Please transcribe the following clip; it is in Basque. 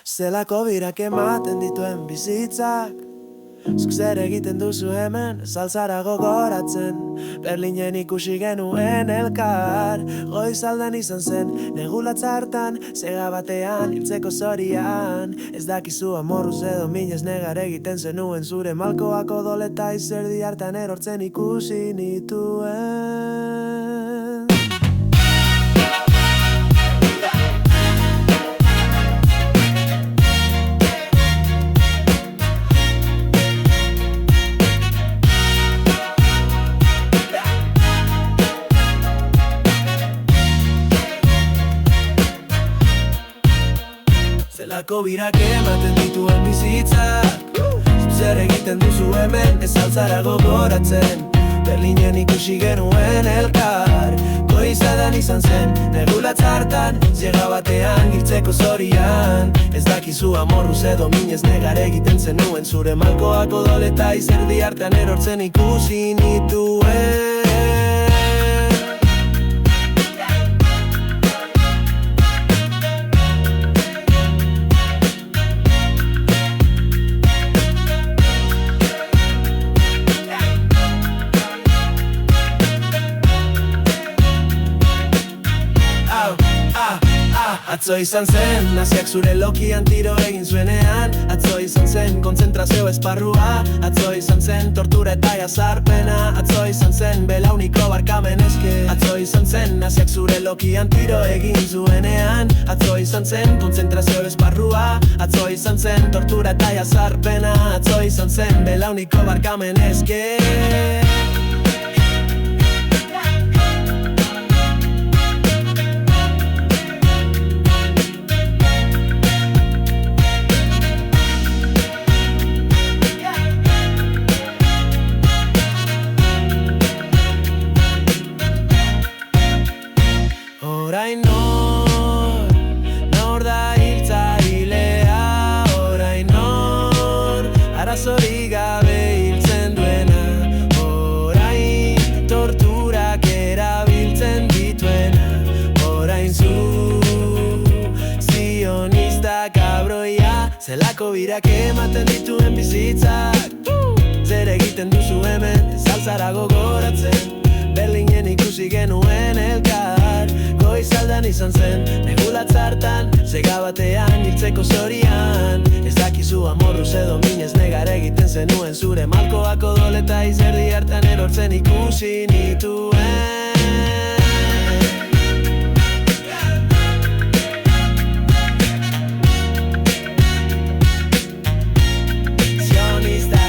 Zelako birak ematen dituen bizitzak. Zuk zer egiten duzu hemen, ez altzara gogoratzen. Berlinen ikusi genuen elkar. Goizaldan izan zen, negulatza hartan, zega batean, hiltzeko zorian. Ez dakizu amorruz edo minez negar egiten zenuen zure malkoak odoleta izerdi hartan erortzen ikusi nituen. Zelako birak ematen dituen bizitzak. Zer egiten duzu hemen, ez altzara gogoratzen. Berlinen ikusi genuen elkar. Goizadan izan zen, negulatza hartan, ziega batean, hiltzeko zorian. Ez dakizu amorruz edo minez negar egiten zenuen zure malkoak odoleta izerdi hartan erortzen ikusi nituen. Atzo izan zen, naziak zure lokian tiro egin zuenean. Atzo izan zen, kontzentrazio esparrua. Atzo izan zen, tortura eta jazarpena. Atzo izan zen, belauniko barkamen eske. Atzo izan zen, naziak zure lokian tiro egin zuenean. Atzo izan zen, kontzentrazio esparrua. Atzo izan zen, tortura eta jazarpena. Atzo izan zen, belauniko barkamen eske. Orain nor da hiltzailea. Orain arazorik gabe hiltzen duena. Orain torturak erabiltzen dituena. Orain zu zionista kabroia. Zelako birak ematen dituen bizitzak. Zer egiten duzu hemen, ez altzara gogoratzen. Berlinen ikusi genuen elkar. Goizaldan izan zen, negulatza hartan, zega batean, hiltzeko zorian. Ez dakizu amorruz edo minez negar egiten zenuen zure malkoak odoleta izerdi hartan erortzen ikusi nituen. Sionista